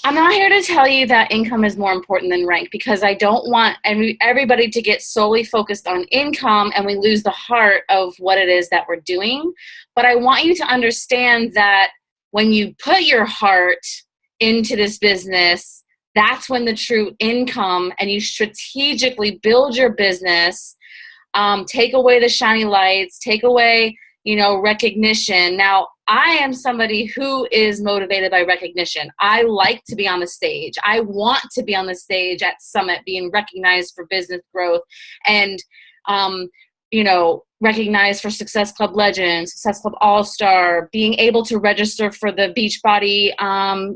I'm not here to tell you that income is more important than rank, because I don't want everybody to get solely focused on income and we lose the heart of what it is that we're doing. But I want you to understand that when you put your heart into this business, that's when the true income, and you strategically build your business, take away the shiny lights, take away, recognition. Now, I am somebody who is motivated by recognition. I like to be on the stage. I want to be on the stage at Summit, being recognized for business growth and, recognized for Success Club Legend, Success Club All-Star, being able to register for the Beachbody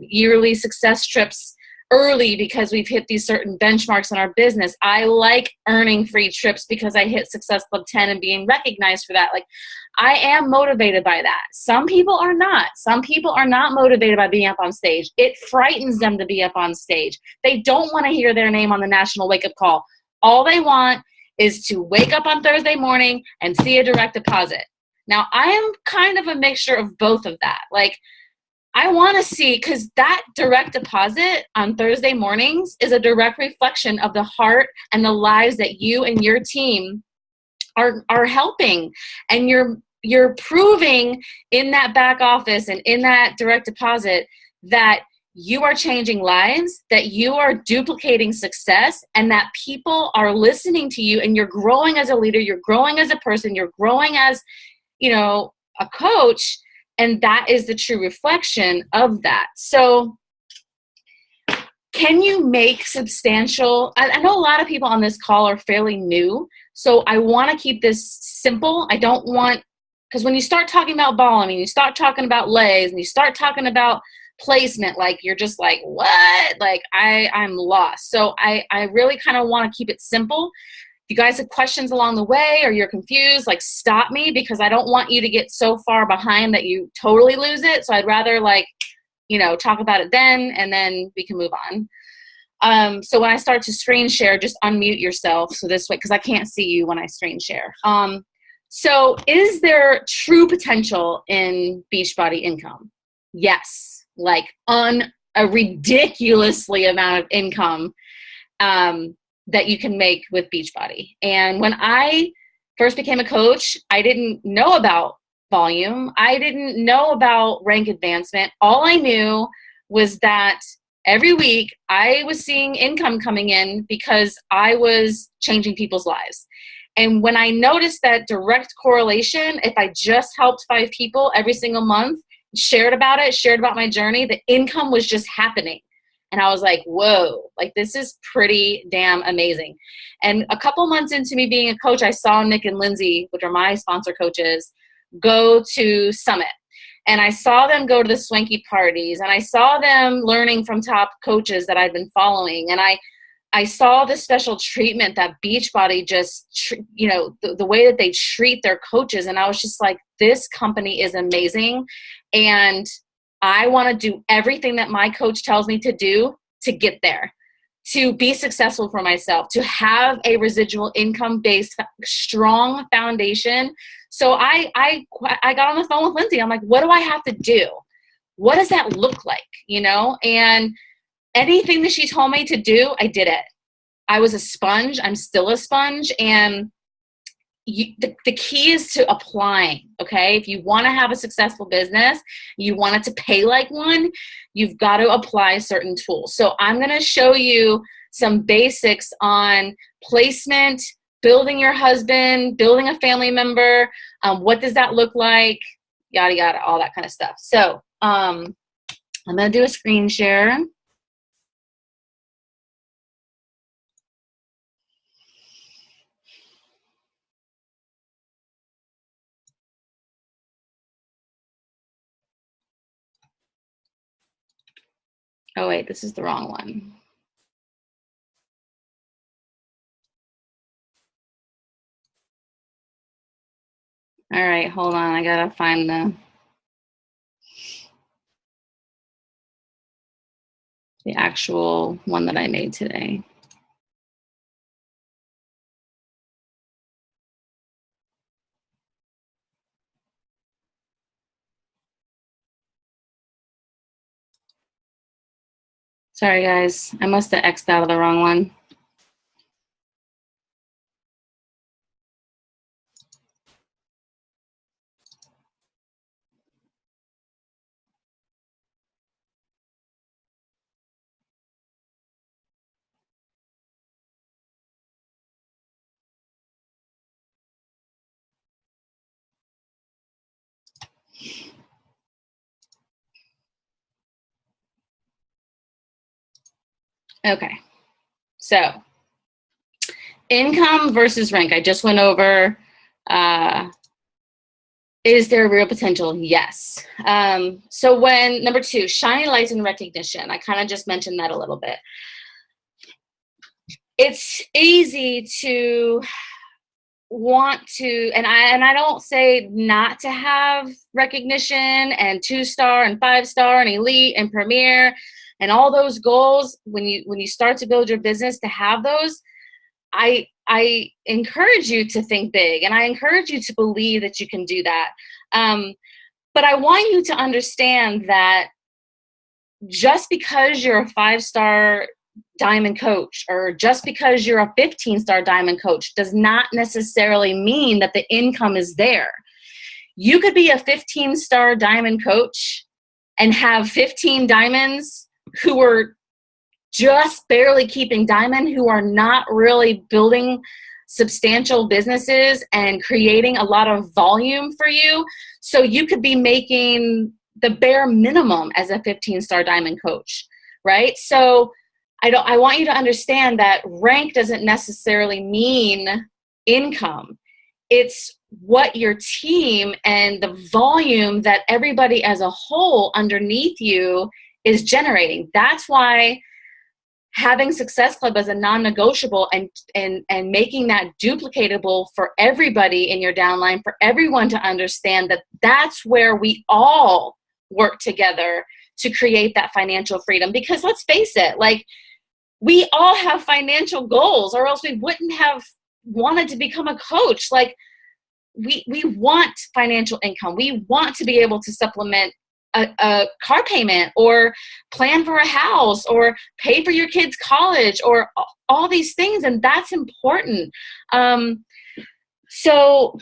yearly success trips early because we've hit these certain benchmarks in our business. I like earning free trips because I hit Success Club 10 and being recognized for that. Like, I am motivated by that. Some people are not. Some people are not motivated by being up on stage. It frightens them to be up on stage. They don't want to hear their name on the national wake-up call. All they want is to wake up on Thursday morning and see a direct deposit. Now, I am kind of a mixture of both of that. Like, I want to see, because that direct deposit on Thursday mornings is a direct reflection of the heart and the lives that you and your team are helping. And you're proving in that back office and in that direct deposit that you are changing lives, that you are duplicating success, and that people are listening to you, and you're growing as a leader, you're growing as a person, you're growing as, a coach. And that is the true reflection of that. So can you make substantial, I know a lot of people on this call are fairly new, so I want to keep this simple. I don't want, because when you start talking about volume, you start talking about legs, and you start talking about placement, like you're just like, what? Like I'm lost. So I really kind of want to keep it simple. If you guys have questions along the way or you're confused, like stop me, because I don't want you to get so far behind that you totally lose it. So I'd rather talk about it then, and then we can move on. So when I start to screen share, just unmute yourself. So this way, because I can't see you when I screen share. So is there true potential in Beachbody income? Yes, like a ridiculously amount of income that you can make with Beachbody. And when I first became a coach, I didn't know about volume. I didn't know about rank advancement. All I knew was that every week I was seeing income coming in because I was changing people's lives. And when I noticed that direct correlation, if I just helped 5 people every single month, shared about my journey, the income was just happening. And I was like, whoa, like this is pretty damn amazing. And a couple months into me being a coach, I saw Nick and Lindsay, which are my sponsor coaches, go to Summit. And I saw them go to the swanky parties, and I saw them learning from top coaches that I've been following. And I saw the special treatment that Beachbody just, the way that they treat their coaches. And I was just like, this company is amazing. And I want to do everything that my coach tells me to do to get there, to be successful for myself, to have a residual income based strong foundation. So I got on the phone with Lindsay. I'm like, what do I have to do? What does that look like? And anything that she told me to do, I did it. I was a sponge. I'm still a sponge. And the key is to applying, okay? If you want to have a successful business, you want it to pay like one, you've got to apply certain tools. So I'm going to show you some basics on placement, building your husband, building a family member, what does that look like, yada, yada, all that kind of stuff. So I'm going to do a screen share. Oh, wait, this is the wrong one. All right, hold on. I got to find the actual one that I made today. Sorry, guys. I must have X'd out of the wrong one. Okay. So income versus rank. I just went over, is there real potential? Yes. So when, number 2, shining lights and recognition. I kind of just mentioned that a little bit. It's easy to want to, and I don't say not to have recognition and 2-star and 5-star and elite and premier and all those goals when you start to build your business, to have those. I encourage you to think big, and I encourage you to believe that you can do that. But I want you to understand that just because you're a 5-star diamond coach, or just because you're a 15-star diamond coach, does not necessarily mean that the income is there. You could be a 15-star diamond coach and have 15 diamonds who are just barely keeping diamond, who are not really building substantial businesses and creating a lot of volume for you. So you could be making the bare minimum as a 15-star diamond coach, right? So I want you to understand that rank doesn't necessarily mean income. It's what your team and the volume that everybody as a whole underneath you is generating. That's why having Success Club as a non-negotiable and making that duplicatable for everybody in your downline, for everyone to understand that that's where we all work together to create that financial freedom. Because let's face it, like, we all have financial goals, or else we wouldn't have wanted to become a coach. Like, we want financial income. We want to be able to supplement a car payment, or plan for a house, or pay for your kids' college, or all these things. And that's important. So,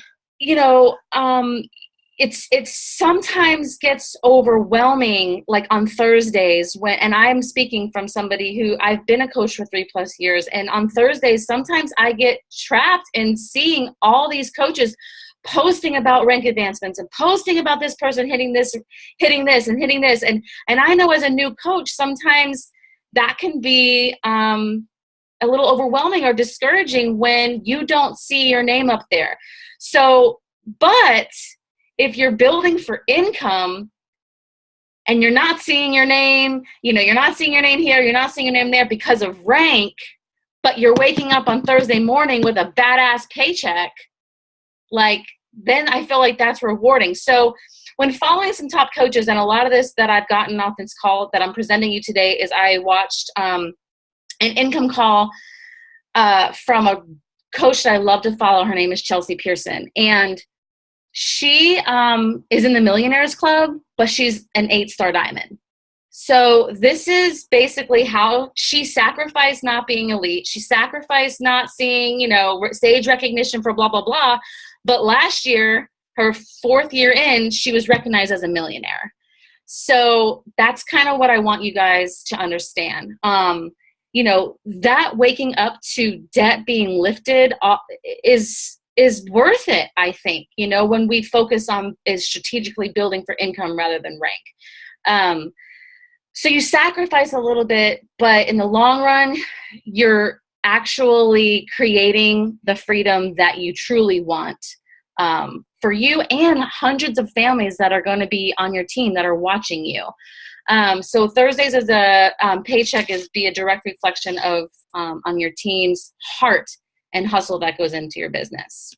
it's sometimes gets overwhelming, like on Thursdays and I'm speaking from somebody who, I've been a coach for 3+ years. And on Thursdays, sometimes I get trapped in seeing all these coaches posting about rank advancements and posting about this person hitting this. And I know as a new coach, sometimes that can be a little overwhelming or discouraging when you don't see your name up there. So, but if you're building for income and you're not seeing your name, you're not seeing your name here, you're not seeing your name there because of rank, but you're waking up on Thursday morning with a badass paycheck, then I feel like that's rewarding. So when following some top coaches, and a lot of this that I've gotten off this call that I'm presenting you today is I watched an income call from a coach that I love to follow. Her name is Chelsea Pearson. And she is in the Millionaires Club, but she's an 8-star diamond. So this is basically how she sacrificed not being elite. She sacrificed not seeing, stage recognition for blah, blah, blah. But last year, her 4th year in, she was recognized as a millionaire. So that's kind of what I want you guys to understand. That waking up to debt being lifted is worth it, I think, when we focus on is strategically building for income rather than rank. So you sacrifice a little bit, but in the long run, you're actually creating the freedom that you truly want for you and hundreds of families that are going to be on your team that are watching you. So Thursdays as a paycheck be a direct reflection of on your team's heart and hustle that goes into your business.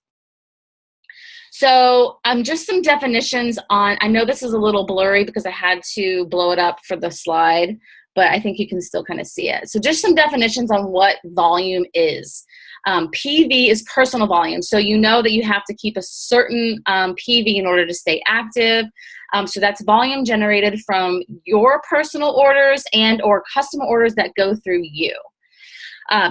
So just some definitions on, I know this is a little blurry because I had to blow it up for the slide, but I think you can still kind of see it. So just some definitions on what volume is. PV is personal volume. So you know that you have to keep a certain PV in order to stay active. So that's volume generated from your personal orders and or customer orders that go through you.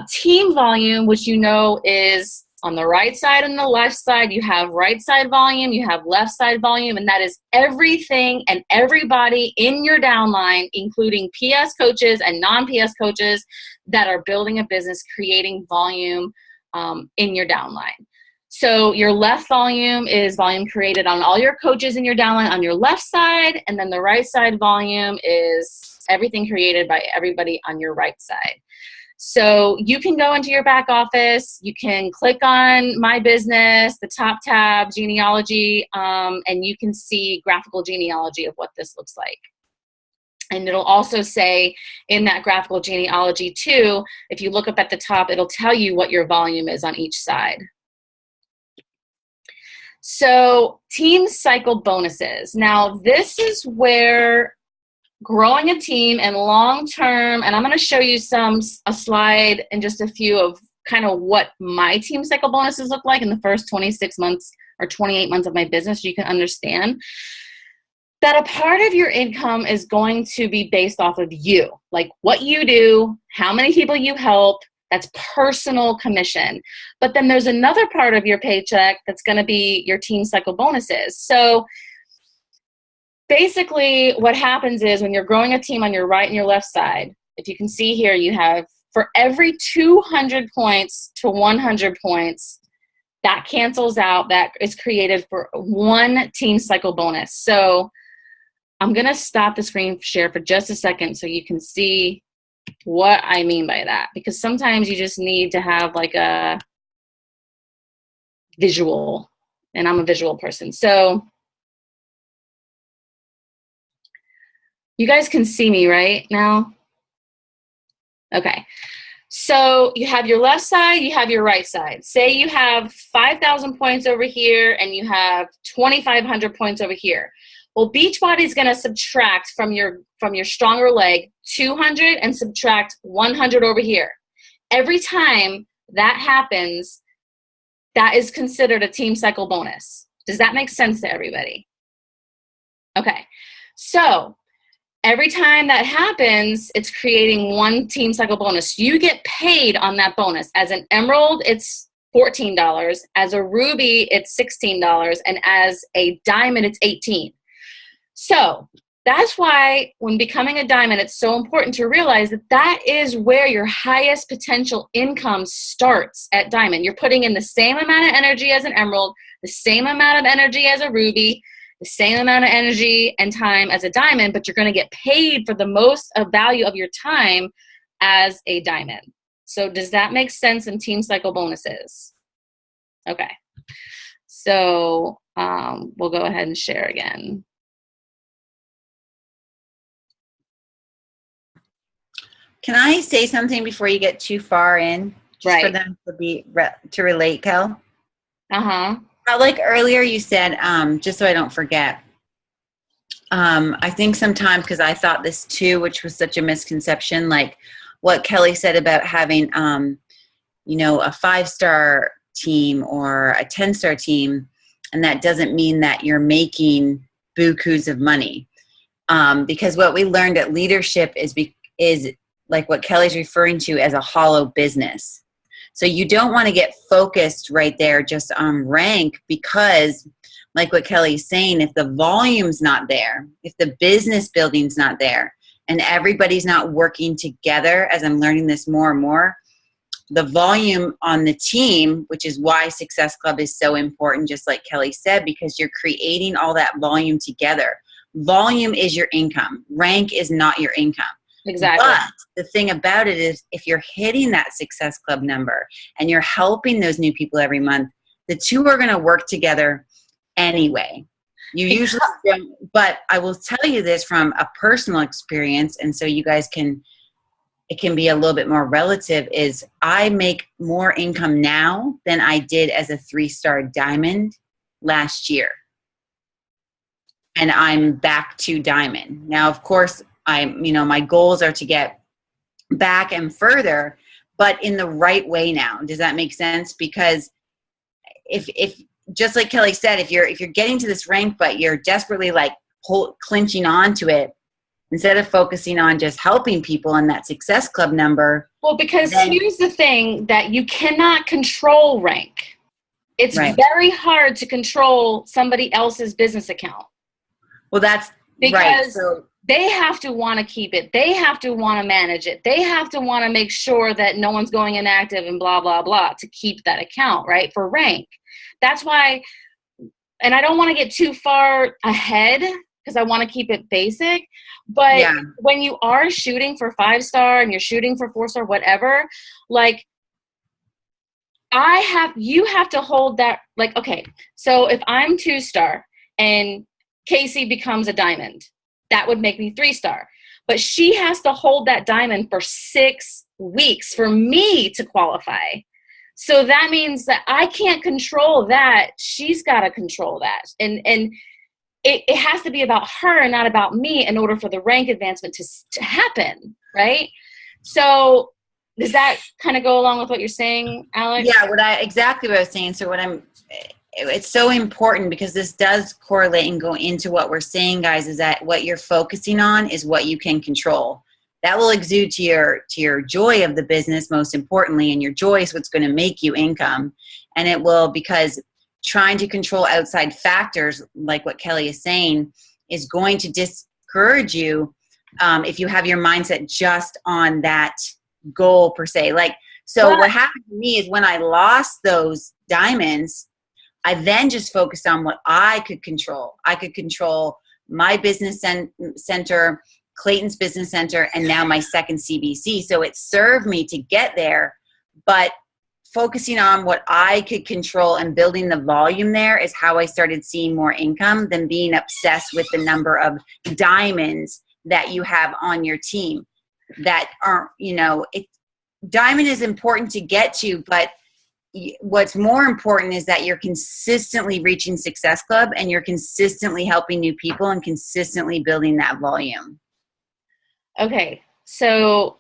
Team volume, which you know is on the right side and the left side. You have right side volume, you have left side volume, and that is everything and everybody in your downline, including PS coaches and non-PS coaches that are building a business, creating volume in your downline. So your left volume is volume created on all your coaches in your downline on your left side, and then the right side volume is everything created by everybody on your right side. So you can go into your back office, you can click on My Business, the top tab, genealogy, and you can see graphical genealogy of what this looks like. And it'll also say in that graphical genealogy too, if you look up at the top, it'll tell you what your volume is on each side. So team cycle bonuses. Now this is where growing a team and long-term, and I'm going to show you a slide in just a few of kind of what my team cycle bonuses look like in the first 26 months or 28 months of my business, so you can understand that a part of your income is going to be based off of you, like what you do, how many people you help. That's personal commission. But then there's another part of your paycheck that's going to be your team cycle bonuses. So basically what happens is when you're growing a team on your right and your left side, if you can see here, you have for every 200 points to 100 points, that cancels out, that is created for one team cycle bonus. So I'm going to stop the screen share for just a second so you can see what I mean by that, because sometimes you just need to have like a visual, and I'm a visual person. So you guys can see me right now? Okay. So you have your left side, you have your right side. Say you have 5,000 points over here and you have 2,500 points over here. Well, Beachbody is going to subtract from your stronger leg 200 and subtract 100 over here. Every time that happens, that is considered a team cycle bonus. Does that make sense to everybody? Okay. So every time that happens, it's creating one team cycle bonus. You get paid on that bonus. As an emerald, it's $14. As a ruby, it's $16. And as a diamond, it's $18. So that's why when becoming a diamond, it's so important to realize that that is where your highest potential income starts at diamond. You're putting in the same amount of energy as an emerald, the same amount of energy as a ruby, the same amount of energy and time as a diamond, but you're going to get paid for the most of value of your time as a diamond. So does that make sense in team cycle bonuses? Okay. So we'll go ahead and share again. Can I say something before you get too far in? Just for them to relate, Kel? Uh-huh. Like earlier you said, just so I don't forget, I think sometimes, because I thought this too, which was such a misconception, like what Kelly said about having, a 5-star team or a 10-star team, and that doesn't mean that you're making bukus of money. Because what we learned at leadership is like what Kelly's referring to as a hollow business. So you don't want to get focused right there just on rank, because like what Kelly's saying, if the volume's not there, if the business building's not there, and everybody's not working together, as I'm learning this more and more, the volume on the team, which is why Success Club is so important, just like Kelly said, because you're creating all that volume together. Volume is your income. Rank is not your income. Exactly. But the thing about it is, if you're hitting that Success Club number and you're helping those new people every month, the two are going to work together anyway. You usually don't, but I will tell you this from a personal experience, and so you guys it can be a little bit more relative, is I make more income now than I did as a 3-star diamond last year. And I'm back to diamond. Now, of course, my goals are to get back and further, but in the right way now. Does that make sense? Because if just like Kelly said, if you're getting to this rank, but you're desperately like clinching on to it, instead of focusing on just helping people in that Success Club number. Well, because here's the thing, that you cannot control rank. It's very hard to control somebody else's business account. Well, that's because right. So they have to want to keep it. They have to want to manage it. They have to want to make sure that no one's going inactive and blah, blah, blah to keep that account, right, for rank. That's why, and I don't want to get too far ahead because I want to keep it basic. But when you are shooting for 5-star and you're shooting for 4-star, whatever, like you have to hold that, like, okay, so if I'm 2-star and Casey becomes a diamond, that would make me 3-star. But she has to hold that diamond for 6 weeks for me to qualify. So that means that I can't control that. She's got to control that. And it has to be about her and not about me in order for the rank advancement to happen, right? So does that kind of go along with what you're saying, Alex? Yeah, exactly what I was saying. So it's so important, because this does correlate and go into what we're saying, guys, is that what you're focusing on is what you can control. That will exude to your joy of the business, most importantly, and your joy is what's going to make you income. And it will, because trying to control outside factors, like what Kelly is saying, is going to discourage you if you have your mindset just on that goal per se. What happened to me is when I lost those diamonds, I then just focused on what I could control. I could control my business center, Clayton's business center, and now my second CBC. So it served me to get there, but focusing on what I could control and building the volume there is how I started seeing more income than being obsessed with the number of diamonds that you have on your team that aren't, diamond is important to get to, but what's more important is that you're consistently reaching Success Club and you're consistently helping new people and consistently building that volume. Okay, so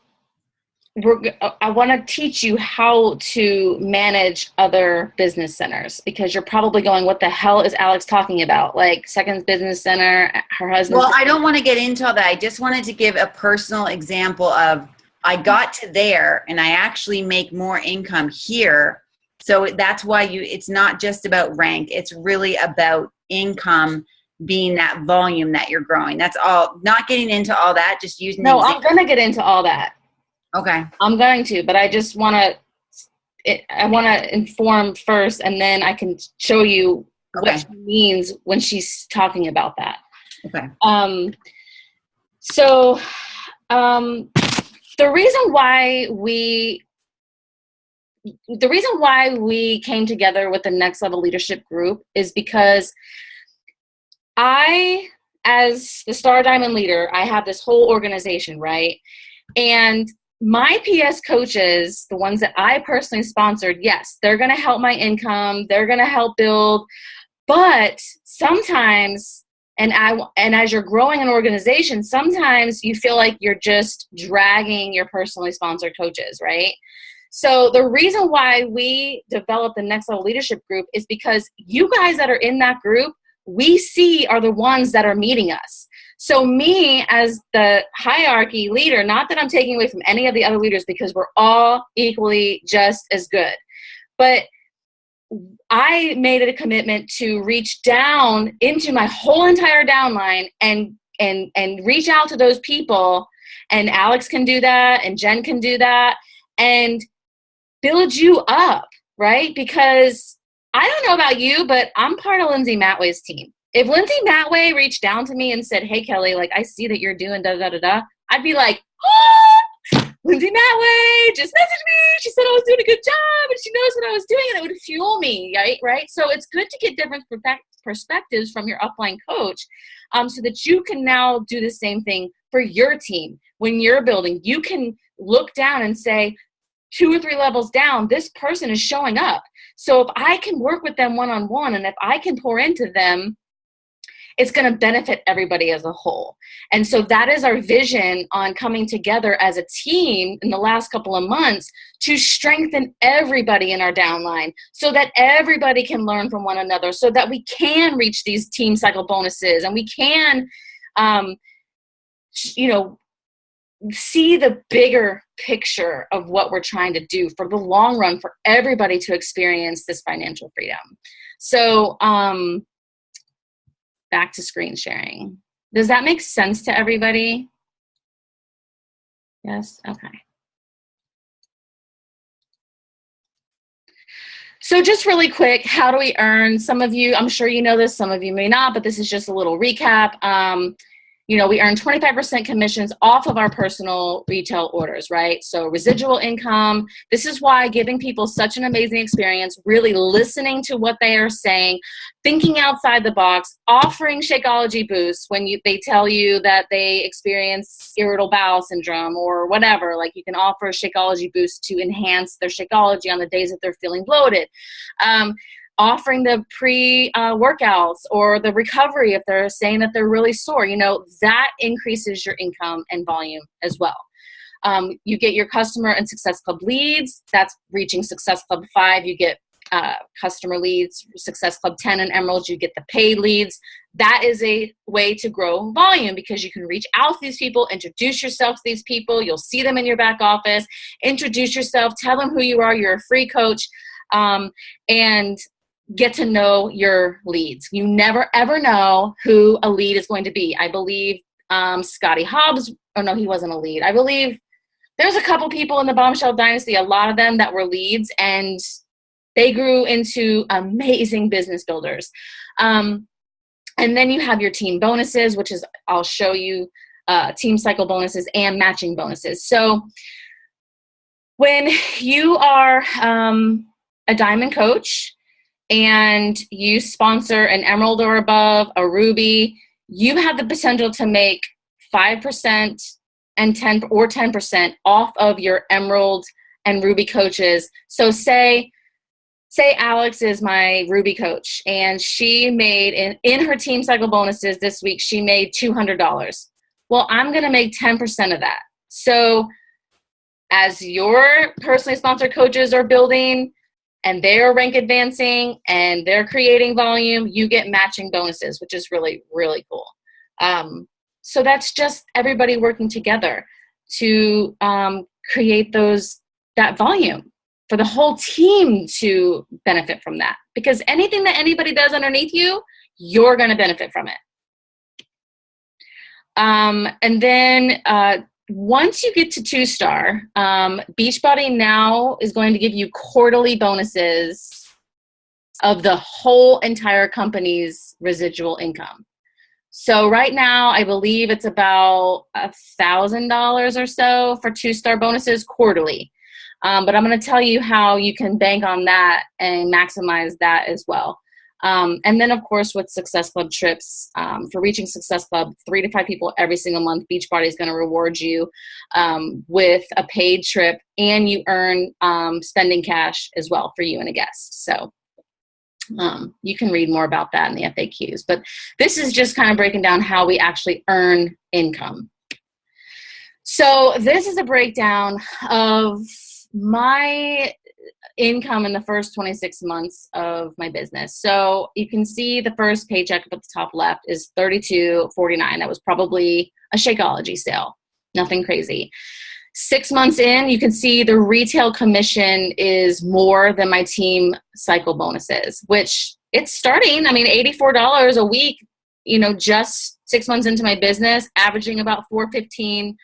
I want to teach you how to manage other business centers, because you're probably going, what the hell is Alex talking about? Like second business center, her husband. Well, I don't want to get into all that. I just wanted to give a personal example of I got to there and I actually make more income here. So that's why it's not just about rank. It's really about income being that volume that you're growing. That's all. Not getting into all that, just using. No, I'm going to get into all that. Okay. I'm going to, but I just want to inform first, and then I can show you what she means when she's talking about that. Okay. The reason why we came together with the Next Level Leadership Group is because I, as the Star Diamond leader, I have this whole organization, right? And my PS coaches, the ones that I personally sponsored, yes, they're going to help my income. They're going to help build. But sometimes, and as you're growing an organization, sometimes you feel like you're just dragging your personally sponsored coaches, right? So the reason why we developed the Next Level Leadership Group is because you guys that are in that group, we see are the ones that are meeting us. So me as the hierarchy leader, not that I'm taking away from any of the other leaders, because we're all equally just as good, but I made it a commitment to reach down into my whole entire downline and reach out to those people. And Alex can do that, and Jen can do that, and build you up, right? Because I don't know about you, but I'm part of Lindsay Matway's team. If Lindsay Matway reached down to me and said, hey, Kelly, like, I see that you're doing da-da-da-da, I'd be like, oh, Lindsay Matway just messaged me. She said I was doing a good job, and she knows what I was doing, and it would fuel me, right? So it's good to get different perspectives from your upline coach so that you can now do the same thing for your team. When you're building, you can look down and say, 2 or 3 levels down, this person is showing up. So if I can work with them one-on-one, and if I can pour into them, it's going to benefit everybody as a whole. And so that is our vision on coming together as a team in the last couple of months to strengthen everybody in our downline so that everybody can learn from one another, so that we can reach these team cycle bonuses and we can, see the bigger picture of what we're trying to do for the long run for everybody to experience this financial freedom. So back to screen sharing. Does that make sense to everybody? Yes? Okay. So just really quick, how do we earn? Some of you, I'm sure you know this, some of you may not, but this is just a little recap. We earn 25% commissions off of our personal retail orders, right? So residual income. This is why giving people such an amazing experience, really listening to what they are saying, thinking outside the box, offering Shakeology boosts when they tell you that they experience irritable bowel syndrome or whatever. Like, you can offer a Shakeology boost to enhance their Shakeology on the days that they're feeling bloated. Offering the pre-workouts or the recovery if they're saying that they're really sore, that increases your income and volume as well. You get your customer and Success Club leads. That's reaching Success Club 5. You get customer leads. Success Club 10 and Emerald, you get the paid leads. That is a way to grow volume because you can reach out to these people, introduce yourself to these people. You'll see them in your back office. Introduce yourself. Tell them who you are. You're a free coach. And get to know your leads. You never, ever know who a lead is going to be. I believe Scotty Hobbs, no, he wasn't a lead. I believe there's a couple people in the Bombshell Dynasty, a lot of them that were leads, and they grew into amazing business builders. And then you have your team bonuses, which is, I'll show you team cycle bonuses and matching bonuses. So when you are a diamond coach, and you sponsor an Emerald or above, a Ruby, you have the potential to make 5% and 10% off of your Emerald and Ruby coaches. So say Alex is my Ruby coach, and she made in her team cycle bonuses this week, she made $200. Well, I'm going to make 10% of that. So as your personally sponsored coaches are building, and they're rank advancing and they're creating volume, you get matching bonuses, which is really, really cool. So that's just everybody working together to create that volume for the whole team to benefit from that. Because anything that anybody does underneath you, you're going to benefit from it. And then once you get to 2-star, Beachbody now is going to give you quarterly bonuses of the whole entire company's residual income. So right now, I believe it's about $1,000 or so for 2-star bonuses quarterly. But I'm going to tell you how you can bank on that and maximize that as well. And then, of course, with Success Club trips, for reaching Success Club, 3 to 5 people every single month, Beachbody is going to reward you with a paid trip, and you earn spending cash as well for you and a guest. So you can read more about that in the FAQs. But this is just kind of breaking down how we actually earn income. So this is a breakdown of my income in the first 26 months of my business. So you can see the first paycheck up at the top left is $32.49. That was probably a Shakeology sale. Nothing crazy. 6 months in, you can see the retail commission is more than my team cycle bonuses, which it's starting. I mean, $84 a week, just 6 months into my business, averaging about $415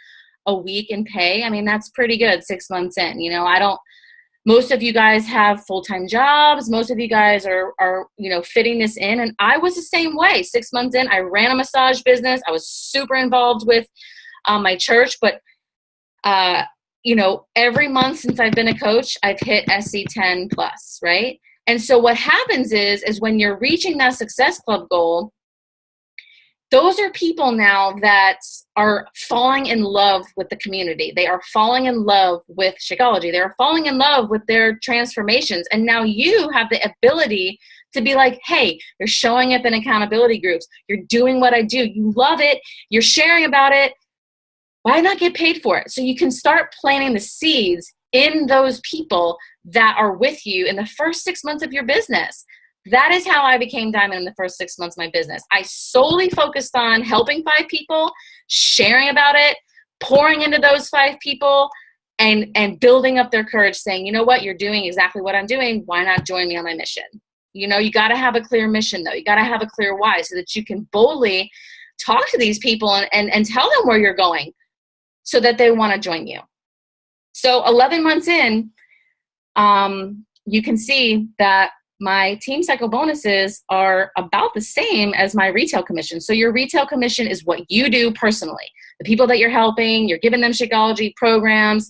a week in pay. I mean, that's pretty good 6 months in. Most of you guys have full-time jobs. Most of you guys are fitting this in. And I was the same way. 6 months in, I ran a massage business. I was super involved with my church. But, every month since I've been a coach, I've hit SC10 plus, right? And so what happens is when you're reaching that Success Club goal, those are people now that are falling in love with the community. They are falling in love with Shakeology. They are falling in love with their transformations. And now you have the ability to be like, hey, you're showing up in accountability groups. You're doing what I do. You love it. You're sharing about it. Why not get paid for it? So you can start planting the seeds in those people that are with you in the first 6 months of your business. That is how I became Diamond in the first 6 months of my business. I solely focused on helping 5 people, sharing about it, pouring into those 5 people, and building up their courage, saying, you know what, you're doing exactly what I'm doing. Why not join me on my mission? You know, you got to have a clear mission, though. You got to have a clear why so that you can boldly talk to these people and tell them where you're going so that they want to join you. So 11 months in, you can see that my team cycle bonuses are about the same as my retail commission. So your retail commission is what you do personally. The people that you're helping, you're giving them Shakeology programs,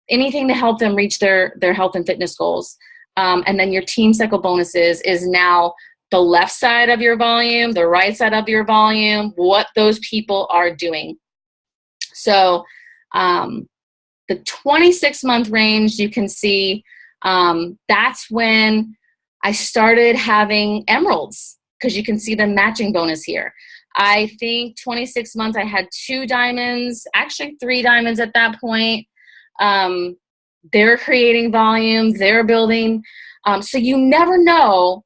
anything to help them reach their health and fitness goals. And then your team cycle bonuses is now the left side of your volume, the right side of your volume, what those people are doing. So the 26-month range, you can see that's when I started having emeralds, because you can see the matching bonus here. I think 26 months, I had 2 diamonds, actually 3 diamonds at that point. They're creating volume, they're building. So you never know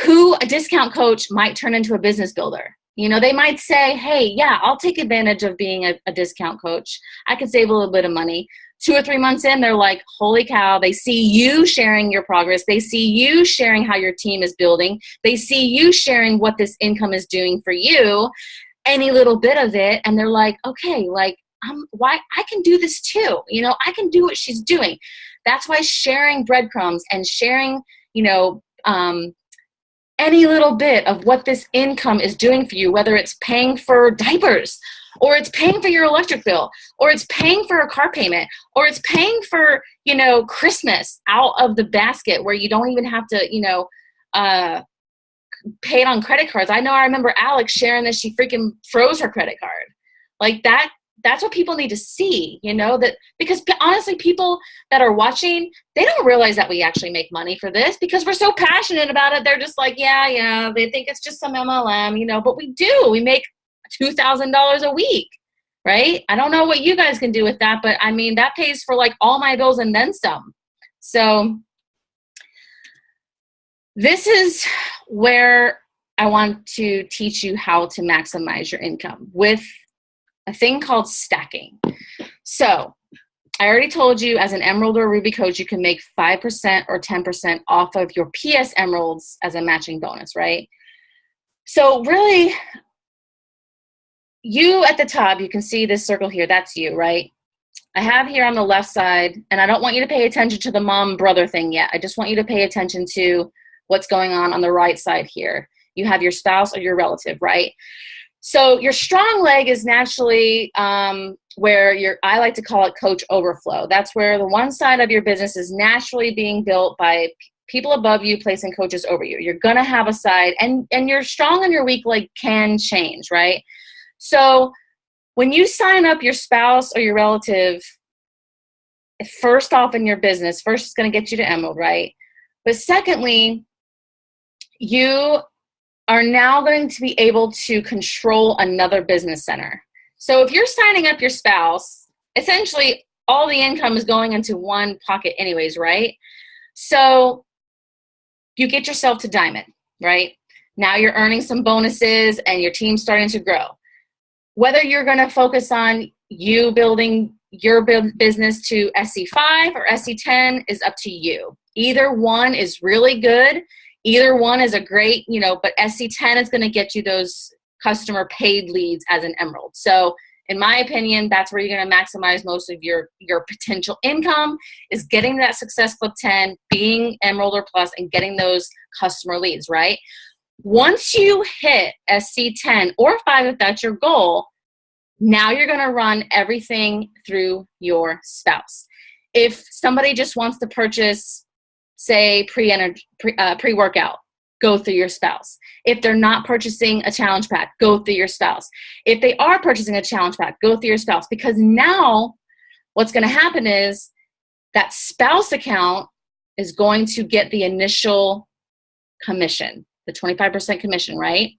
who a discount coach might turn into a business builder. You know, they might say, hey, yeah, I'll take advantage of being a discount coach. I can save a little bit of money. 2 or 3 months in, they're like, holy cow, they see you sharing your progress. They see you sharing how your team is building. They see you sharing what this income is doing for you, any little bit of it. And they're like, okay, like, why I can do this too. You know, I can do what she's doing. That's why sharing breadcrumbs and sharing, you know, any little bit of what this income is doing for you, whether it's paying for diapers, or it's paying for your electric bill, or it's paying for a car payment, or it's paying for, you know, Christmas out of the basket where you don't even have to, you know, pay it on credit cards. I know I remember Alex sharing that she freaking froze her credit card. Like that. That's what people need to see, you know, that because honestly, people that are watching, they don't realize that we actually make money for this because we're so passionate about it. They're just like, yeah, they think it's just some MLM, you know, but we do. We make $2,000 a week, right? I don't know what you guys can do with that, but I mean, that pays for like all my bills and then some. So this is where I want to teach you how to maximize your income with a thing called stacking. So I already told you, as an Emerald or Ruby coach, you can make 5% or 10% off of your PS Emeralds as a matching bonus, right? So really, you at the top, you can see this circle here, that's you, right? I have here on the left side, and I don't want you to pay attention to the mom brother thing yet. I just want you to pay attention to what's going on the right side here. You have your spouse or your relative, right? So your strong leg is naturally where I like to call it coach overflow. That's where the one side of your business is naturally being built by people above you placing coaches over you. You're going to have a side, and your strong and your weak leg can change, right? So when you sign up your spouse or your relative, first off in your business, first it's going to get you to Emerald, right? But secondly, you are now going to be able to control another business center. So if you're signing up your spouse, essentially all the income is going into one pocket anyways, right? So you get yourself to Diamond, right? Now you're earning some bonuses and your team's starting to grow. Whether you're going to focus on you building your business to SC5 or SC10 is up to you. Either one is really good. Either one is a great, you know, but SC10 is going to get you those customer paid leads as an Emerald. So in my opinion, that's where you're going to maximize most of your potential income, is getting that Success Club 10, being Emerald or Plus, and getting those customer leads, right? Once you hit SC10 or 5, if that's your goal, now you're going to run everything through your spouse. If somebody just wants to purchase, say, pre-workout, go through your spouse. If they're not purchasing a challenge pack, go through your spouse. If they are purchasing a challenge pack, go through your spouse. Because now what's going to happen is that spouse account is going to get the initial commission, the 25% commission, right?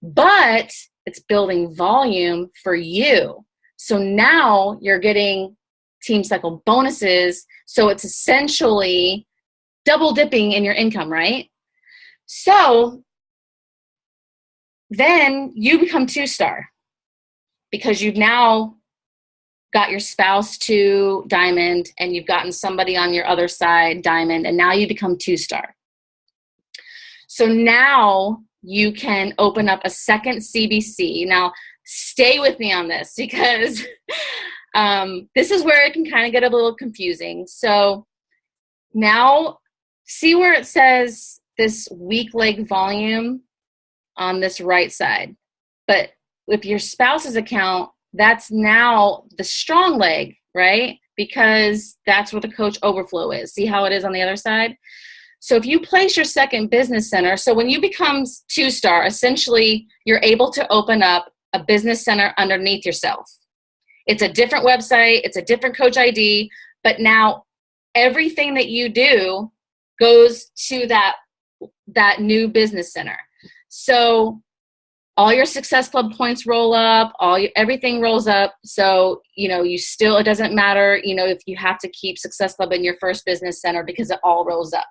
But it's building volume for you. So now you're getting team cycle bonuses. So it's essentially double dipping in your income, right? So then you become 2-star because you've now got your spouse to diamond and you've gotten somebody on your other side diamond, and now you become 2-star. So now you can open up a second CBC. Now stay with me on this because this is where it can kind of get a little confusing. So now see where it says this weak leg volume on this right side. But with your spouse's account, that's now the strong leg, right? Because that's where the coach overflow is. See how it is on the other side? So if you place your second business center, so when you become 2-star, essentially you're able to open up a business center underneath yourself. It's a different website, it's a different coach ID, but now everything that you do goes to that new business center. So all your Success Club points roll up, everything rolls up. So, it doesn't matter, if you have to keep Success Club in your first business center because it all rolls up.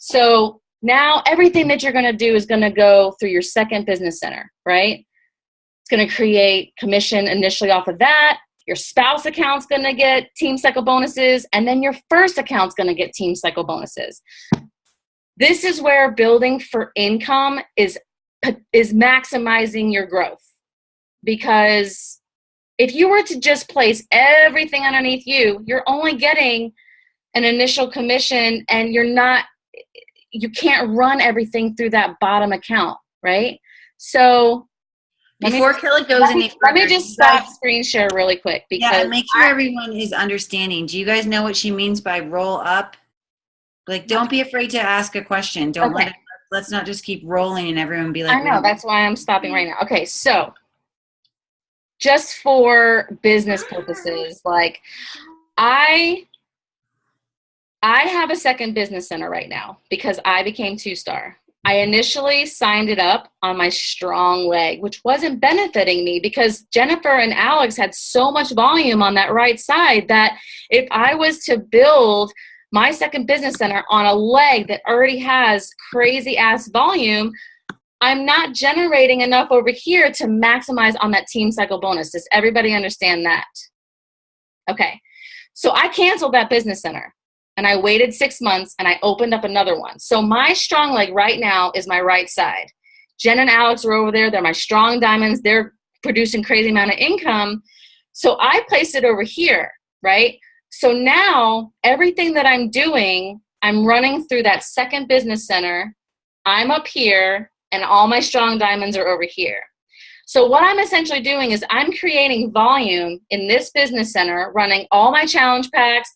So now everything that you're going to do is going to go through your second business center, right? It's going to create commission initially off of that. Your spouse account's going to get team cycle bonuses, and then your first account's going to get team cycle bonuses. This is where building for income is maximizing your growth. Because if you were to just place everything underneath you, you're only getting an initial commission, and you can't run everything through that bottom account, right? So before Kelly goes any further, let me just stop screen share really quick. Because and make sure everyone is understanding. Do you guys know what she means by roll up? Like, don't be afraid to ask a question. Let's not just keep rolling and everyone be like, I know, that's why I'm stopping right now. Okay, so just for business purposes, like I have a second business center right now because I became 2-star. I initially signed it up on my strong leg, which wasn't benefiting me because Jennifer and Alex had so much volume on that right side that if I was to build my second business center on a leg that already has crazy ass volume, I'm not generating enough over here to maximize on that team cycle bonus. Does everybody understand that? Okay. So I canceled that business center and I waited 6 months and I opened up another one. So my strong leg right now is my right side. Jen and Alex are over there. They're my strong diamonds. They're producing crazy amount of income. So I placed it over here, right? So now everything that I'm doing, I'm running through that second business center. I'm up here and all my strong diamonds are over here. So what I'm essentially doing is I'm creating volume in this business center, running all my challenge packs,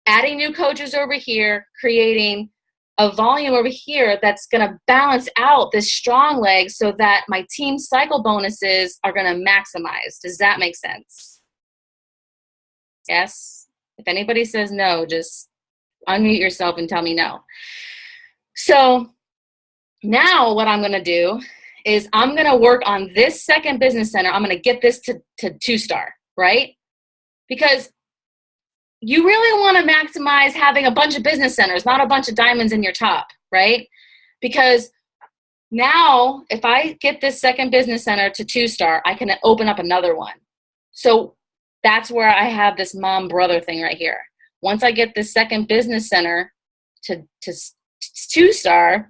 adding new coaches over here, creating a volume over here that's going to balance out this strong leg so that my team cycle bonuses are going to maximize. Does that make sense? Yes? If anybody says no, just unmute yourself and tell me no. So now what I'm going to do is I'm going to work on this second business center. I'm going to get this to 2-star, right? Because you really want to maximize having a bunch of business centers, not a bunch of diamonds in your top, right? Because now if I get this second business center to 2-star, I can open up another one. So that's where I have this mom-brother thing right here. Once I get this second business center to 2-star,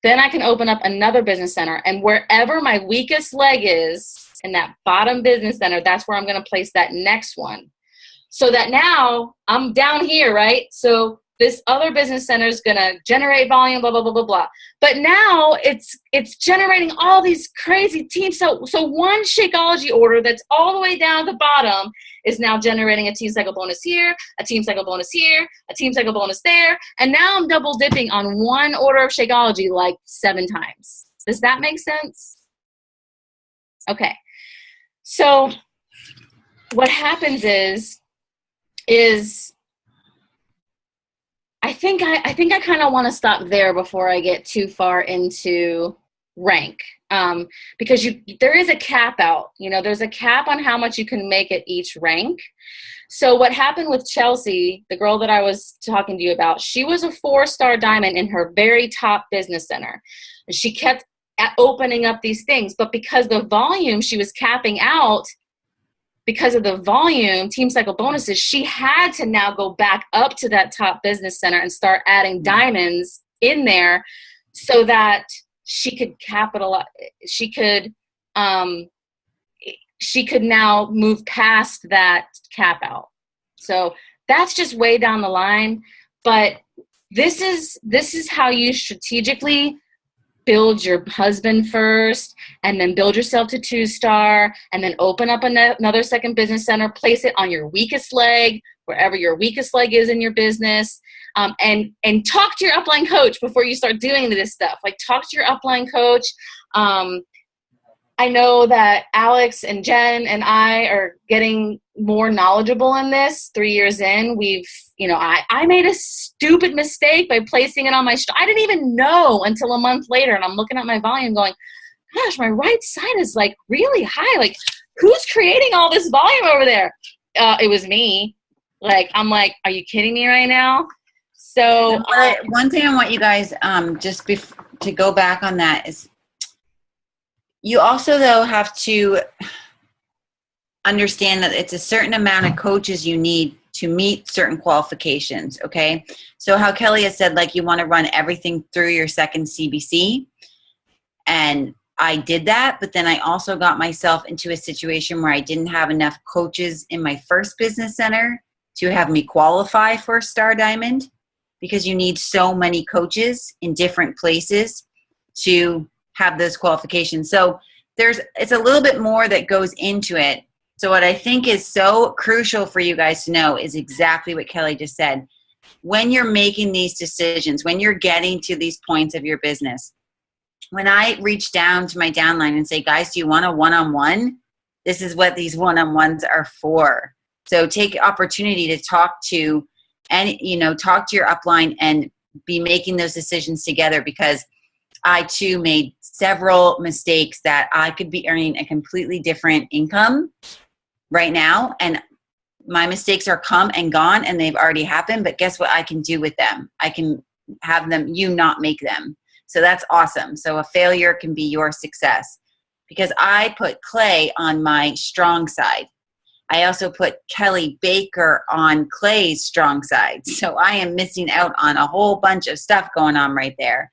then I can open up another business center. And wherever my weakest leg is in that bottom business center, that's where I'm going to place that next one. So that now I'm down here, right? So this other business center is going to generate volume, blah, blah, blah, blah, blah. But now it's generating all these crazy teams. So one Shakeology order that's all the way down at the bottom is now generating a team cycle bonus here, a team cycle bonus here, a team cycle bonus there. And now I'm double dipping on one order of Shakeology like 7 times. Does that make sense? Okay. So what happens is I think I kind of want to stop there before I get too far into rank, because there is a cap out. There's a cap on how much you can make at each rank. So what happened with Chelsea, the girl that I was talking to you about, she was a 4-star diamond in her very top business center. And she kept opening up these things, but because the volume she was capping out, because of the volume, team cycle bonuses, she had to now go back up to that top business center and start adding diamonds in there so that she could capitalize. She could now move past that cap out. So that's just way down the line. But this is how you strategically build your husband first, and then build yourself to 2-star, and then open up another second business center, place it on your weakest leg, wherever your weakest leg is in your business, and talk to your upline coach before you start doing this stuff. Like, talk to your upline coach. I know that Alex and Jen and I are getting more knowledgeable in this. 3 years in, I made a stupid mistake by placing it on my I didn't even know until a month later, and I'm looking at my volume going, gosh, my right side is like really high. Like, who's creating all this volume over there? It was me. Like, I'm like, are you kidding me right now? So one thing I want you guys to go back on that is, you also, though, have to understand that it's a certain amount of coaches you need to meet certain qualifications, okay? So how Kelly has said, like, you want to run everything through your second CBC, and I did that, but then I also got myself into a situation where I didn't have enough coaches in my first business center to have me qualify for a Star Diamond, because you need so many coaches in different places to have those qualifications. So it's a little bit more that goes into it. So what I think is so crucial for you guys to know is exactly what Kelly just said. When you're making these decisions, when you're getting to these points of your business, when I reach down to my downline and say, guys, do you want a one-on-one? This is what these one-on-ones are for. So take opportunity to talk to your upline and be making those decisions together, because I too made several mistakes that I could be earning a completely different income right now. And my mistakes are come and gone, and they've already happened. But guess what I can do with them? I can have them, you not make them. So that's awesome. So a failure can be your success, because I put Clay on my strong side. I also put Kelly Baker on Clay's strong side. So I am missing out on a whole bunch of stuff going on right there.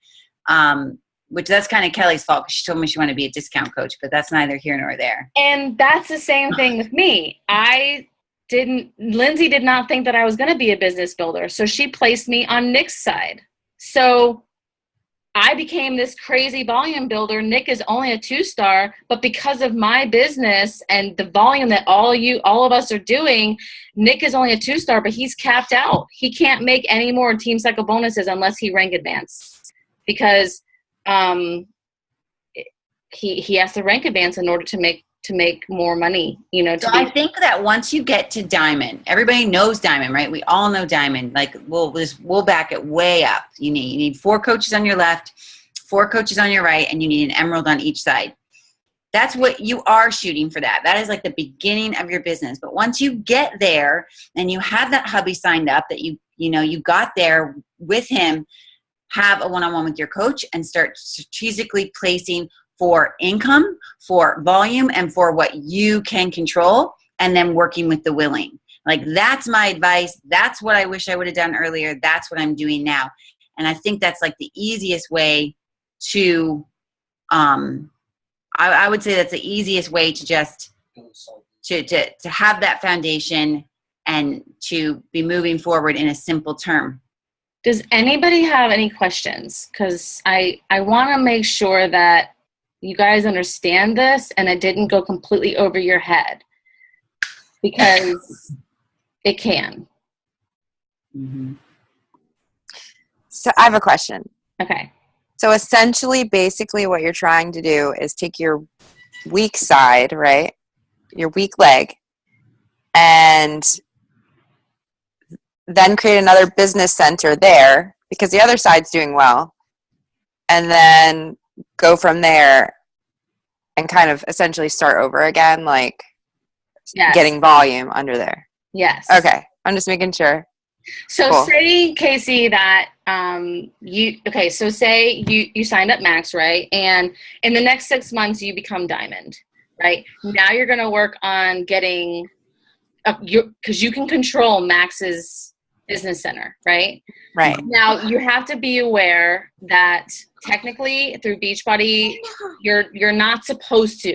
Which that's kind of Kelly's fault, because she told me she wanted to be a discount coach, but that's neither here nor there. And that's the same thing with me. Lindsay did not think that I was going to be a business builder. So she placed me on Nick's side. So I became this crazy volume builder. Nick is only a 2-star, but because of my business and the volume that all of us are doing, Nick is only a 2-star, but he's capped out. He can't make any more team cycle bonuses unless he rank advance, because he has to rank advance in order to make more money, I think that once you get to diamond, everybody knows diamond, right? We all know diamond. Like, we'll back it way up. You need 4 coaches on your left, 4 coaches on your right, and you need an emerald on each side. That's what you are shooting for. That is like the beginning of your business. But once you get there and you have that hubby signed up, that you got there with him, have a one-on-one with your coach and start strategically placing for income, for volume, and for what you can control, and then working with the willing. Like, that's my advice. That's what I wish I would have done earlier. That's what I'm doing now. And I think that's like the easiest way to, I would say that's the easiest way to just, to have that foundation and to be moving forward in a simple term. Does anybody have any questions? Because I want to make sure that you guys understand this and it didn't go completely over your head, because it can. Mm-hmm. So I have a question. Okay. So essentially, basically what you're trying to do is take your weak side, right? Your weak leg, and then create another business center there because the other side's doing well, and then go from there and kind of essentially start over again, like getting volume under there. Yes. Okay. I'm just making sure. So cool. Say, Casey, that so say you signed up Max, right? And in the next 6 months you become Diamond, right? Now you're going to work on getting because you can control Max's business center, right? Right. Now you have to be aware that technically through Beachbody, you're not supposed to.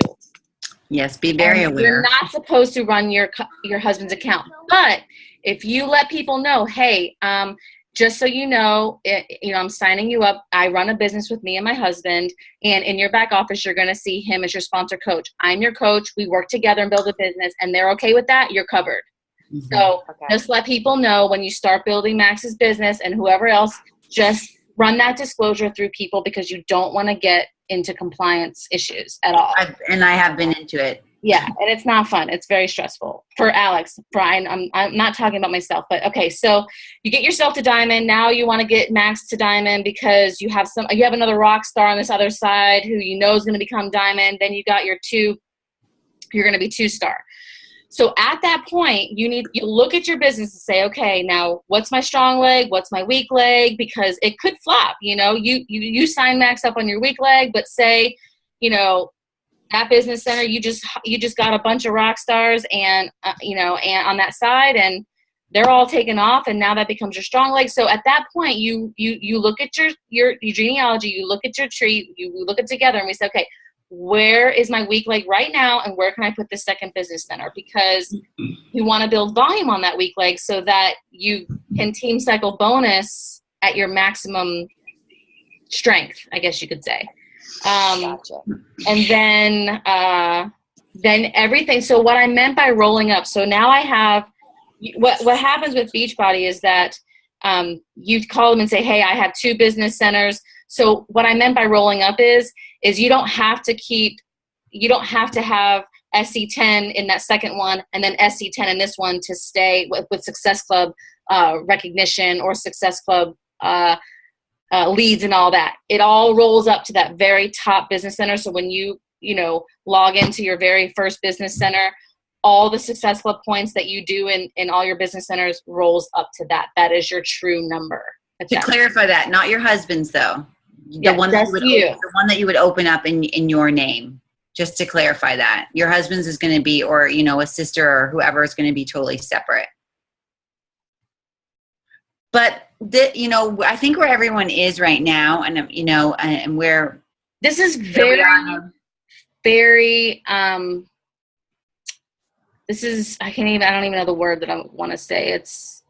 Yes, be very aware. You're not supposed to run your husband's account, but if you let people know, hey, just so you know, I'm signing you up. I run a business with me and my husband, and in your back office, you're going to see him as your sponsor coach. I'm your coach. We work together and build a business, and they're okay with that. You're covered. Mm-hmm. So just let people know when you start building Max's business and whoever else, just run that disclosure through people because you don't want to get into compliance issues at all. I have been into it. Yeah, and it's not fun. It's very stressful. For Alex, Brian, I'm not talking about myself, but okay, so you get yourself to Diamond. Now you want to get Max to Diamond because you have another rock star on this other side who you know is going to become Diamond. Then you got you're going to be 2-star. So at that point, you look at your business and say, okay, now what's my strong leg? What's my weak leg? Because it could flop. You sign Max up on your weak leg, but say, that business center, you just got a bunch of rock stars and and on that side, and they're all taken off, and now that becomes your strong leg. So at that point, you look at your genealogy, you look at your tree, you look at it together, and we say, okay, where is my weak leg right now, and where can I put the second business center? Because you want to build volume on that weak leg so that you can team cycle bonus at your maximum strength, I guess you could say. Gotcha. And then everything. So what I meant by rolling up. So now I have what happens with Beachbody is that you call them and say, hey, I have 2 business centers. So what I meant by rolling up is you don't have to have SC10 in that second one and then SC10 in this one to stay with Success Club recognition or Success Club leads and all that. It all rolls up to that very top business center. So when you log into your very first business center, all the Success Club points that you do in all your business centers rolls up to that. That is your true number. To clarify that, not your husband's though. The one that you would open up in your name. Just to clarify that. Your husband's is going to be, or a sister or whoever is going to be totally separate. But I think where everyone is right now, and and where this is very, very. This is I don't even know the word that I want to say. It's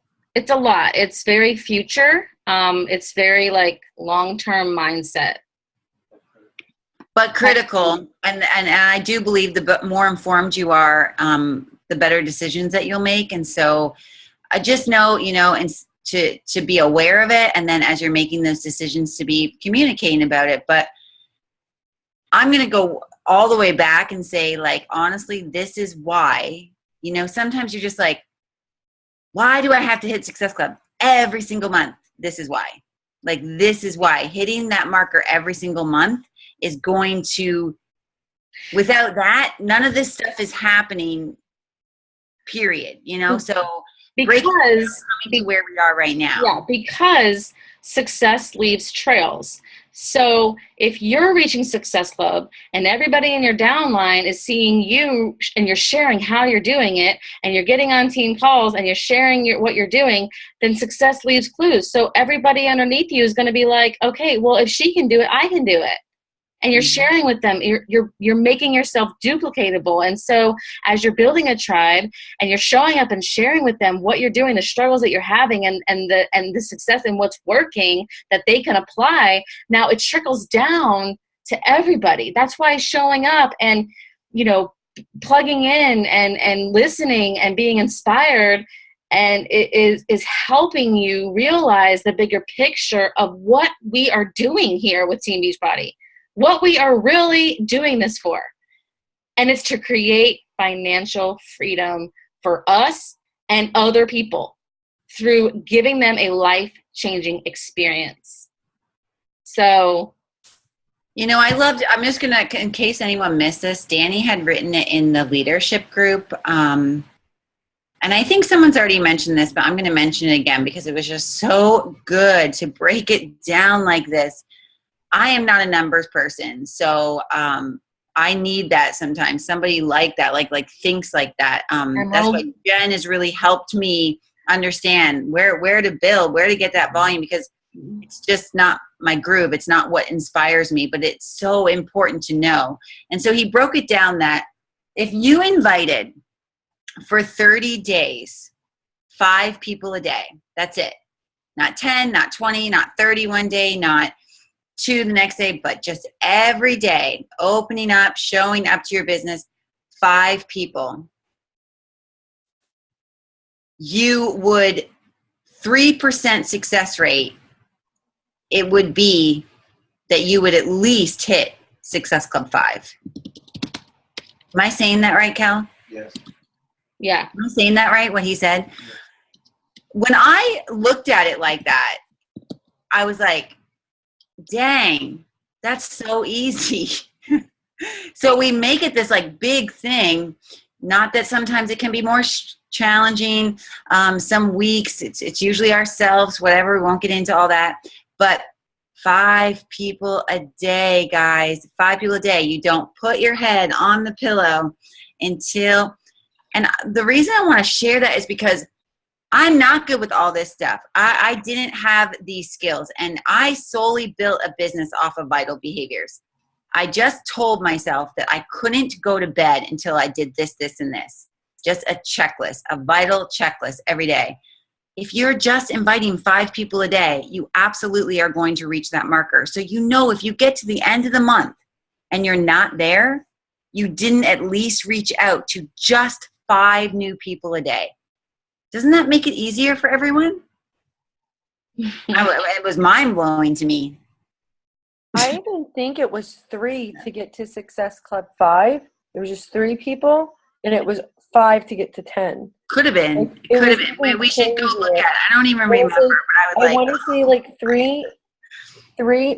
a lot. It's very future. It's very like long-term mindset. But critical, and I do believe the more informed you are, the better decisions that you'll make. And so, I just know, and to be aware of it, and then as you're making those decisions, to be communicating about it. But I'm going to go all the way back and say, like, honestly, this is why. Sometimes you're just like, why do I have to hit Success Club every single month? This is why. Like, this is why hitting that marker every single month is going to, without that, none of this stuff is happening, period. So because where we are right now. Yeah, because success leaves trails. So if you're reaching Success Club and everybody in your downline is seeing you and you're sharing how you're doing it and you're getting on team calls and you're sharing what you're doing, then success leaves clues. So everybody underneath you is going to be like, okay, well, if she can do it, I can do it. And you're sharing with them, you're making yourself duplicatable. And so as you're building a tribe and you're showing up and sharing with them what you're doing, the struggles that you're having and the success and what's working that they can apply, now it trickles down to everybody. That's why showing up and, plugging in and listening and being inspired and it is helping you realize the bigger picture of what we are doing here with Team Beachbody. What we are really doing this for. And it's to create financial freedom for us and other people through giving them a life-changing experience. So, I'm just going to, in case anyone missed this, Danny had written it in the leadership group. And I think someone's already mentioned this, but I'm going to mention it again because it was just so good to break it down like this. I am not a numbers person. So, I need that sometimes. Somebody like that, like thinks like that. That's why Jen has really helped me understand where to build, where to get that volume, because it's just not my groove. It's not what inspires me, but it's so important to know. And so he broke it down that if you invited for 30 days, 5 people a day, that's it. Not 10, not 20, not 30 one day, not 2 the next day, but just every day, opening up, showing up to your business, 5 people. You would 3% success rate. It would be that you would at least hit Success Club 5. Am I saying that right, Cal? Yes. Yeah. Am I saying that right, what he said? Yes. When I looked at it like that, I was like, dang, that's so easy. So we make it this like big thing. Not that sometimes it can be more challenging. Some weeks it's usually ourselves, whatever. We won't get into all that. But 5 people a day, guys. 5 people a day. You don't put your head on the pillow until, and the reason I want to share that is because I'm not good with all this stuff. I didn't have these skills, and I solely built a business off of vital behaviors. I just told myself that I couldn't go to bed until I did this, this, and this. Just a checklist, a vital checklist every day. If you're just inviting 5 people a day, you absolutely are going to reach that marker. So if you get to the end of the month and you're not there, you didn't at least reach out to just 5 new people a day. Doesn't that make it easier for everyone? It was mind-blowing to me. I even think it was 3 to get to Success Club 5. There was just 3 people, and it was 5 to get to 10. Could have been. Could have been. We should go look at it. I don't even remember, but I want to say like 3,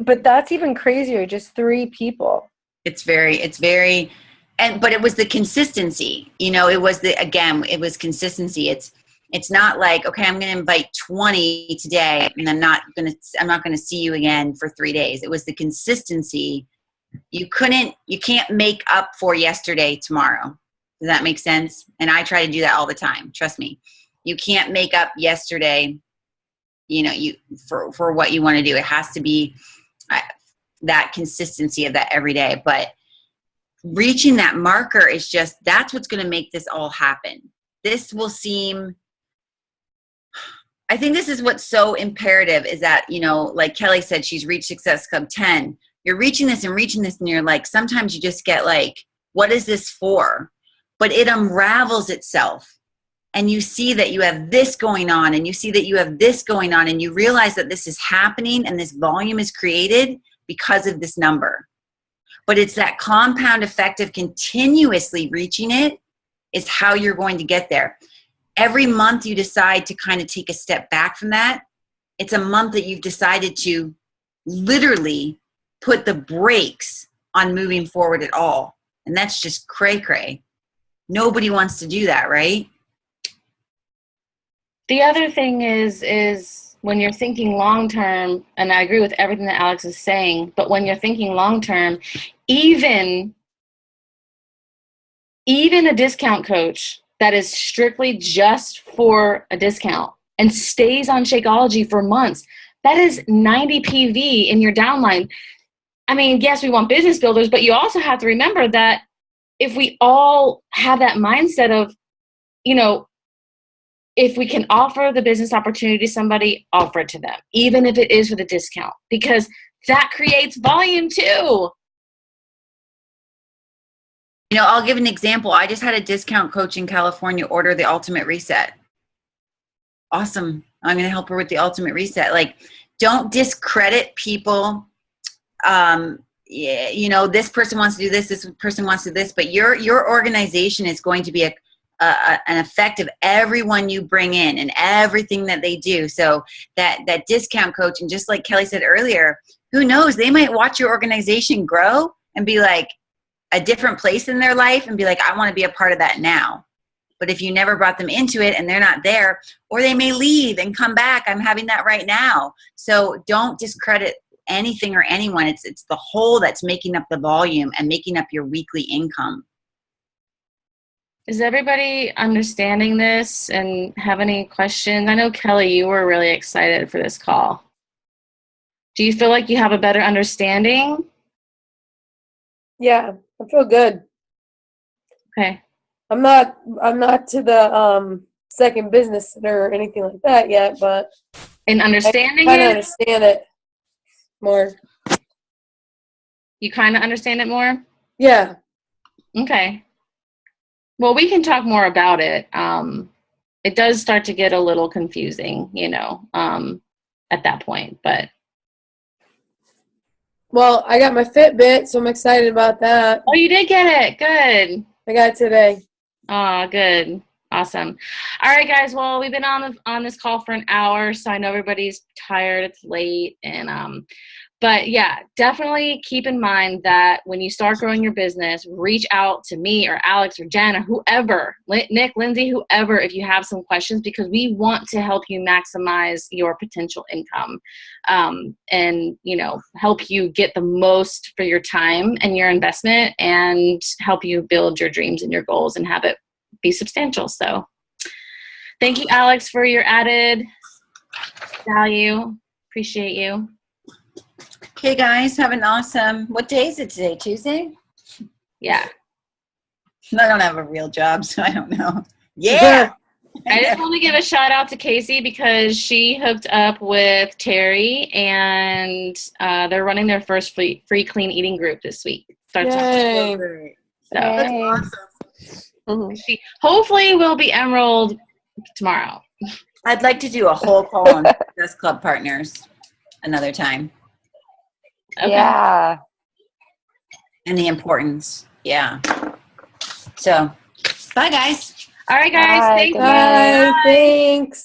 but that's even crazier. Just 3 people. It's very, but it was the consistency. It was consistency. It's not like, okay, I'm going to invite 20 today and I'm not going to see you again for 3 days. It was the consistency. You can't make up for yesterday tomorrow. Does that make sense? And I try to do that all the time. Trust me. You can't make up yesterday, for what you want to do. It has to be that consistency of that every day. But reaching that marker is that's what's going to make this all happen. This will seem, I think this is what's so imperative is that, like Kelly said, she's reached Success Club 10. You're reaching this, and you're like, sometimes you just get like, what is this for? But it unravels itself. And you see that you have this going on, and you see that you have this going on, and you realize that this is happening and this volume is created because of this number. But it's that compound effect of continuously reaching it is how you're going to get there. Every month you decide to kind of take a step back from that. It's a month that you've decided to literally put the brakes on moving forward at all. And that's just cray-cray. Nobody wants to do that, right? The other thing is when you're thinking long-term, and I agree with everything that Alex is saying, but when you're thinking long-term, even a discount coach that is strictly just for a discount and stays on Shakeology for months, that is 90 PV in your downline. I mean, yes, we want business builders, but you also have to remember that if we all have that mindset of, if we can offer the business opportunity to somebody, offer it to them, even if it is for the discount, because that creates volume too. I'll give an example. I just had a discount coach in California order the Ultimate Reset. Awesome. I'm going to help her with the Ultimate Reset. Like, don't discredit people. This person wants to do this person wants to do this, but your organization is going to be an effect of everyone you bring in and everything that they do. So that discount coach, and just like Kelly said earlier, who knows, they might watch your organization grow and be like a different place in their life and be like, I want to be a part of that now. But if you never brought them into it and they're not there, or they may leave and come back, I'm having that right now. So don't discredit anything or anyone. It's the whole that's making up the volume and making up your weekly income. Is everybody understanding this and have any questions? I know, Kelly, you were really excited for this call. Do you feel like you have a better understanding? Yeah, I feel good. Okay. I'm not to the second business center or anything like that yet, but In understanding I kind of it? understand it more. You kind of understand it more? Yeah. Okay. Well, we can talk more about it. It does start to get a little confusing, at that point, but. Well, I got my Fitbit, so I'm excited about that. Oh, you did get it. Good. I got it today. Oh, good. Awesome. All right, guys. Well, we've been on this call for an hour, so I know everybody's tired. It's late, and but yeah, definitely keep in mind that when you start growing your business, reach out to me or Alex or Jen or whoever, Nick, Lindsay, whoever, if you have some questions, because we want to help you maximize your potential income, and help you get the most for your time and your investment, and help you build your dreams and your goals and have it be substantial. So thank you, Alex, for your added value. Appreciate you. Okay, guys, have an awesome, what day is it today? Tuesday? Yeah. I don't have a real job, so I don't know. Yeah. I just want to give a shout out to Casey because she hooked up with Terry, and they're running their first free clean eating group this week. Starts Yay. so That's awesome. Mm-hmm. she hopefully will be enrolled tomorrow. I'd like to do a whole call on Success Club partners another time. Okay. Yeah. And the importance. Yeah. So, bye, guys. All right, guys. Bye. Thank Good you. night. Bye. Thanks.